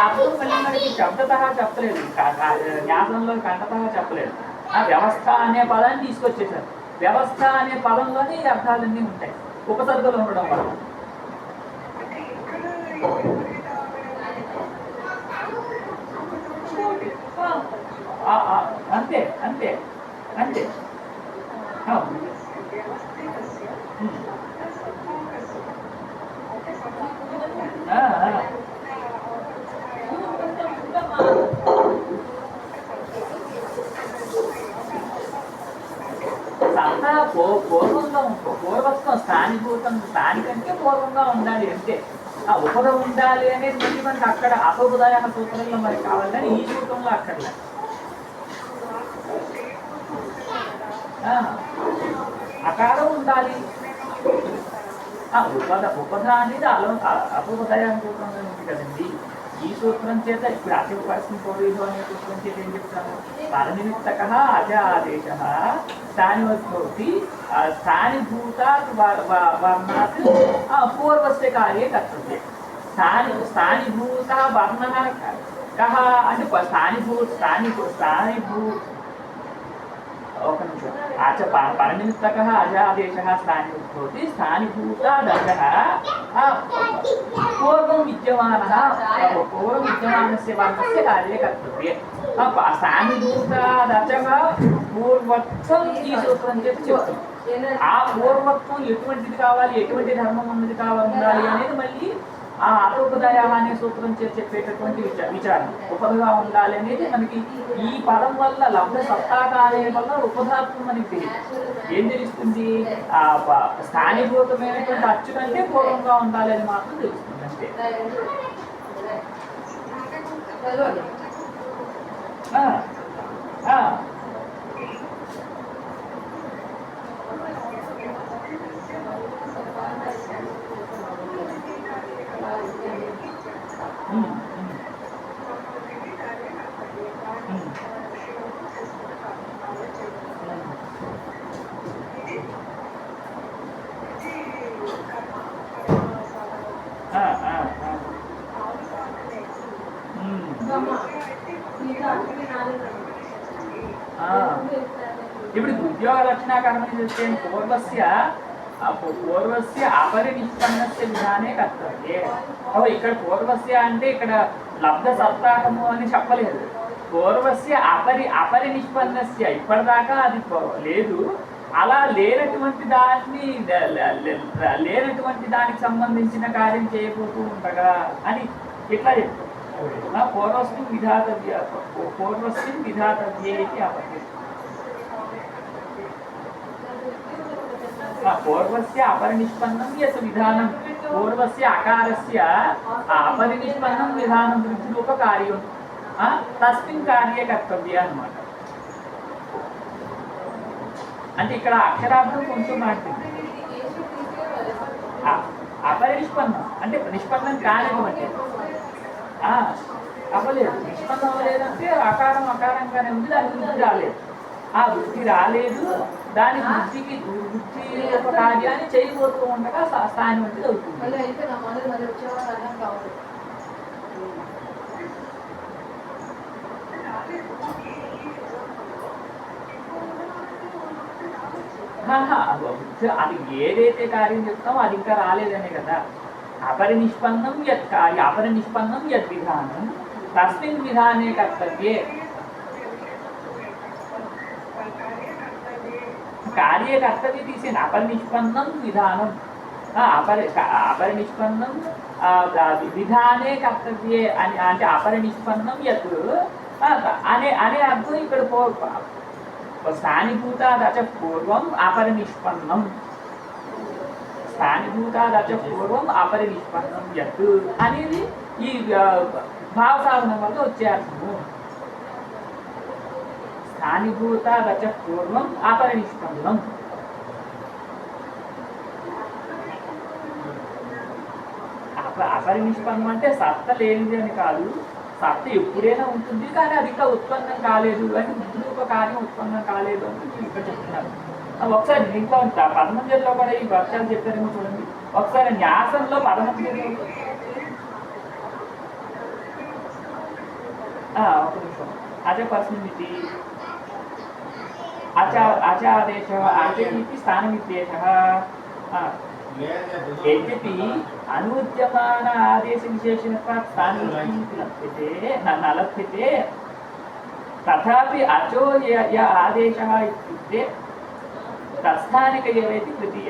అప్పుడు మళ్ళీ మనకి శబ్దత చెప్పలేదు, న్యాసంలో కంఠత చెప్పలేదు. ఆ వ్యవస్థ అనే పదాన్ని తీసుకొచ్చేసారు. వ్యవస్థ అనే పదంలోనే ఈ అర్థాలన్నీ ఉంటాయి ఉపసర్గలు ఉండడం వల్ల. అంతే అంతే అంతే. సత్తా పూర్వంగా పూర్వత్వం స్థానిభూతం స్థానికంటే పూర్వంగా ఉండాలి అంతే. ఆ ఉపద ఉండాలి అనేది మళ్ళీ మనకి అక్కడ అపోపదాయ సూత్రంలో మనకి కావాలి, కానీ ఈ సూత్రంలో అక్కర్లే. అకారం ఉండాలి. ఉపద అనేది అపోపదాయ సూత్రంలో ఉంది కదండి. ఈ సూత్రం చేత ఇప్పుడు అసలు పరిస్థితి పోలేదు అనే సూత్రం చేత ఏం చెప్తాము? పరనిమిత్తక అజ ఆదేశ స్థానివద్భవతి స్థానిభూతాత్ వర్ణాత్ పూర్వస్య కార్యే కర్తవ్యం. స్థానిభూత వర్ణ కహ అంటే స్థానిభూ ఒక నిమిషం. పరనిమిత్తక అజాదేశ స్థానిభూతి స్థానిభూతాదజ పూర్వం విద్యమానస్య వర్ణస్య కార్యే కర్తవ్యే. స్థానిభూతాదజగా పూర్వత్వం ఈ సూత్రం చెప్పి చెప్తాం. ఆ పూర్వత్వం ఎటువంటిది కావాలి, ఎటువంటి ధర్మం ఉన్నది ఉండాలి అనేది మళ్ళీ ఆ అపోపదాయ అనే సూత్రం చేసి చెప్పేటటువంటి విచారం. ఉపదగా ఉండాలి అనేది మనకి ఈ పదం వల్ల లబ్ధ సత్తాక అనే వల్ల ఉపధాత్వం మనకి తెలియదు. ఏం తెలుస్తుంది? ఆ స్థానిభూతమైనటువంటి అచ్చు కంటే పూర్వంగా ఉండాలి అని మాత్రం తెలుస్తుంది అంతే. ఇప్పుడు ఉద్యోగ లక్షణ కర్మని చూస్తే పూర్వస్య అపరినిష్పన్నస్య విధానే కర్తవ్యే. ఇక్కడ పూర్వస్య అంటే ఇక్కడ లబ్ధ సత్తాకము అని చెప్పలేదు. పూర్వస్య అపరినిష్పన్నస్య ఇప్పటిదాకా అది లేదు, అలా లేనటువంటి దానికి సంబంధించిన కార్యం చేయబోతూ ఉండగా అని ఇట్లా చెప్తాం. పూర్వస్మిన్ విధాతవ్యే ఇది అపత్యం. పూర్వస్య అపరినిష్పన్నం యస్ విధానం, పూర్వస్య అకారస్య అపరినిష్పన్నం విధానం వృద్ధిరూప కార్యం తస్మిన్ కార్యే కర్తవ్య అన్నమాట. అంటే ఇక్కడ అక్షరార్థం కొంచెం మాట్లాడింది. అపరినిష్పన్నం అంటే నిష్పన్నం కాలేదు అంటే అవ్వలేదు. నిష్పన్నం అవ్వలేదంటే అకారంగానే ఉంది, దానికి వృద్ధి రాలేదు. ఆ వృద్ధి రాలేదు, దాని వృద్ధి ఒక కార్యాన్ని చేయబోతూ ఉండగా స్థానం వంటిది అవుతుంది. అది ఏదైతే కార్యం చెప్తామో అది ఇంకా రాలేదనే కదా. అపరినిష్పన్నం యద్ విధానం తస్మిన్ విధానే కర్తవ్యే. కార్య కర్తవ్య తీసేయండి. అపరినిష్పన్నం విధానం, అపరినిష్పన్నం విధానే కర్తవ్యే అని అంటే అపరినిష్పన్నం యత్ అనే అర్థం ఇక్కడ స్థానిభూతాదచ పూర్వం అపరినిష్పన్నం, స్థానిభూతాదచ పూర్వం అపరినిష్పన్నం యత్ అనేది ఈ భావసాధనం వల్ల వచ్చే అర్థము. స్థానిభూతాదచ పూర్వం అపరినిష్పన్నం. అపరినిష్పన్నం అంటే సత్త లేనిది అని కాదు, సత్త ఎప్పుడైనా ఉంటుంది, కానీ అది ఇంకా ఉత్పన్నం కాలేదు అని బుద్ధిరూప కార్యం ఉత్పన్నం కాలేదు అని ఇక్కడ చెప్తున్నారు. ఒకసారి దీంట్లో పదమంజరిలో కూడా ఈ వర్షాలు చెప్పారేమో చూడండి. ఒకసారి న్యాసంలో పదమంజరిలో ఒక నిమిషం. అచపస్మితి అచాదేశ అచైతి స్థానమిద్దేశ यद्यपि अनुद्यमान आदेश विशेषणत्वात् स्थानमिति न लभ्यते तथापि अचो य आदेशः इत्युक्ते तत्स्थानिक एव इति तृतीय.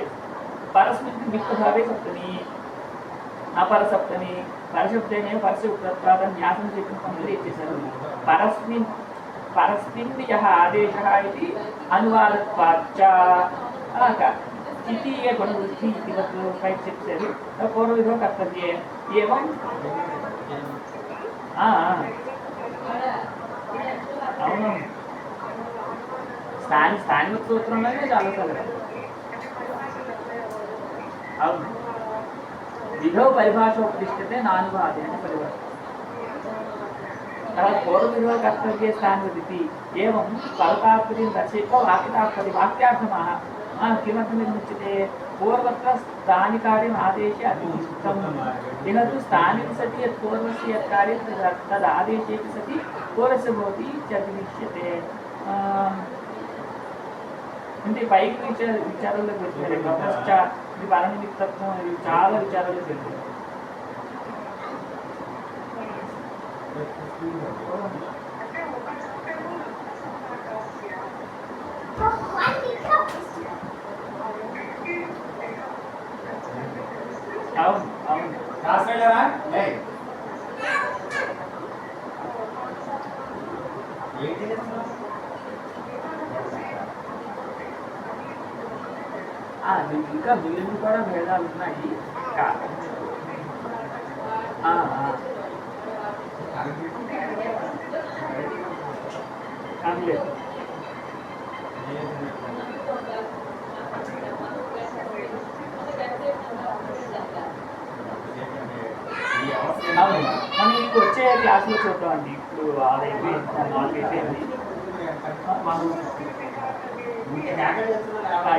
परस्मिन् विक्तभावे सप्तमी अपरसप्तमी परशब्देनैव परस्य उक्तत्वात् न्यासं स्वीकृतं इत्येषः. परस्मिन् यः आदेशः इति अनुवादत्वाच्च इति ये गुणवृद्धि इति वत् पैक्षिप्यते पूर्वविधो कर्तव्ये एवं అవును స్థానిక సూత్రంలోనే చాలా సార్లు అవును విధో పరిభాషోపదిష్టతే నానువాదే అని పరిభాష. తర్వాత పూర్వవిధో కర్తవ్యే స్థానవదితి ఏవం పదతాత్పర్యం దర్శయిత్వా వాక్యార్థమः किमर्थमित्युक्ते पूर्वत्र स्थानिकार्यम् आदेशे अतिष्ठितं येन तु स्थाने सति यत् पूर्वस्य यत् कार्यं तद् आदेशेपि सति पूर्वस्य भवति इत्यतिरिच्यते. అంటే పైకి విచారాల్లోకి వచ్చారు. ఇది పరనిమిత్తత్వం, ఇది చాలా విచారాల్లోకి వెళ్తుంది. అవును అవును రాస్తాడా ఇంకా మిగిలిన కూడా భేదాలు ఉన్నాయి. లేదు మనం ఇంటికి వచ్చే క్లాసులో చూద్దామండి. ఇప్పుడు 6 అయిపోయింది, 4 అయిపోయింది. మనం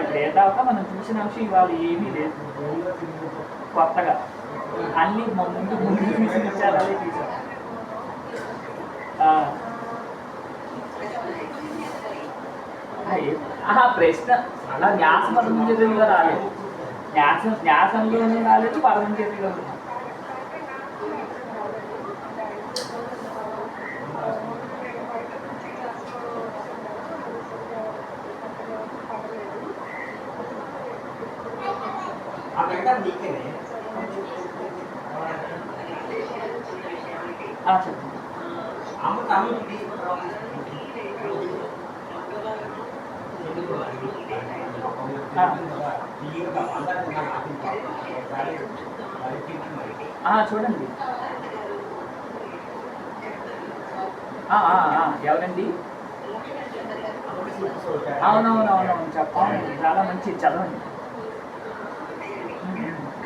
ఇప్పుడు ఏదాకా మనం చూసిన అంశం ఇవాళ ఏమీ లేదు కొత్తగా. అన్ని ముందు చూసిన విషయాలే చూసాం. ప్రశ్న అలా న్యాస పదమంజరిలో రాలేదు, న్యాసంలోనూ రాలేదు, పదమంజరిలో అధికారం నీకేనే. చెప్పండి. అమ్ముకి చూడండి. ఎవరండి? అవునవునవునవును, చెప్పండి. చాలా మంచి, చదవండి.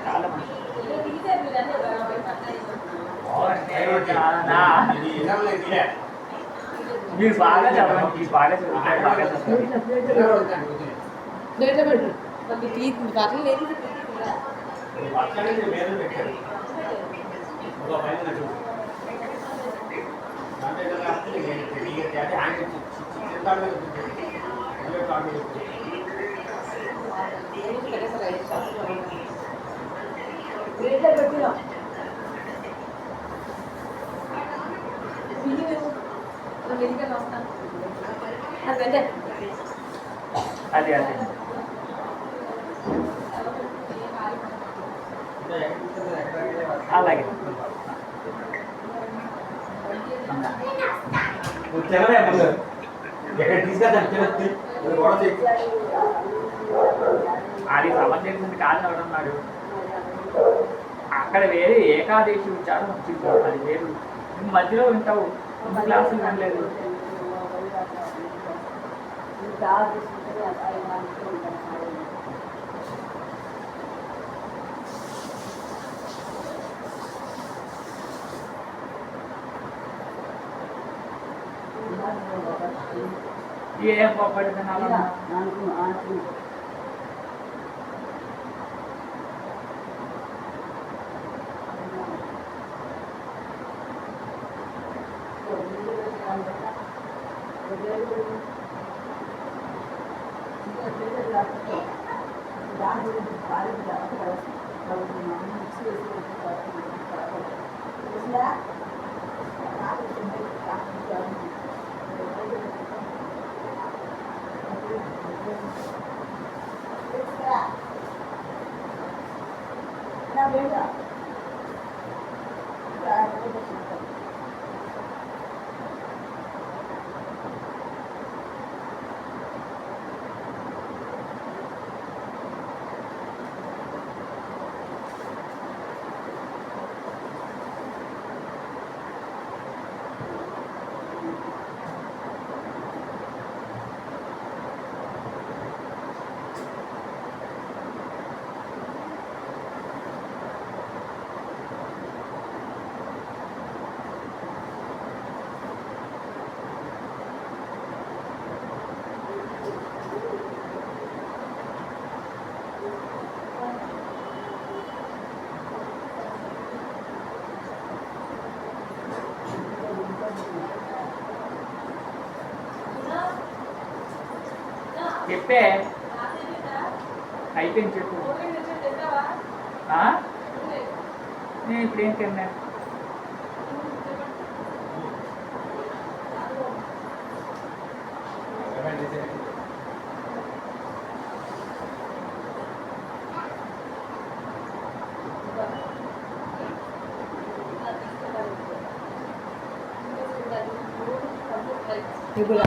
చాలా మంచి. మీరు బాగా చదవండి, మీరు బాగా చదువుతారు, బాగా చదవండి. అదే అదే. అలాగే. ఎక్కడ తీసుకెళ్తాను అది సమర్థించింది కాదని ఎవడన్నాడు? అక్కడ వేరే ఏకాదశి ఉచ్చారం వచ్చింది, అది వేరు. మధ్యలో వింటావు, ముందు క్లాసులు వినలేదు. ఏం పొప్పటి తినాలన్నా చెప్పే అయిపోయింది. చెప్పు. నేను ఇప్పుడు ఏం తిన్నా? ఇప్పుడు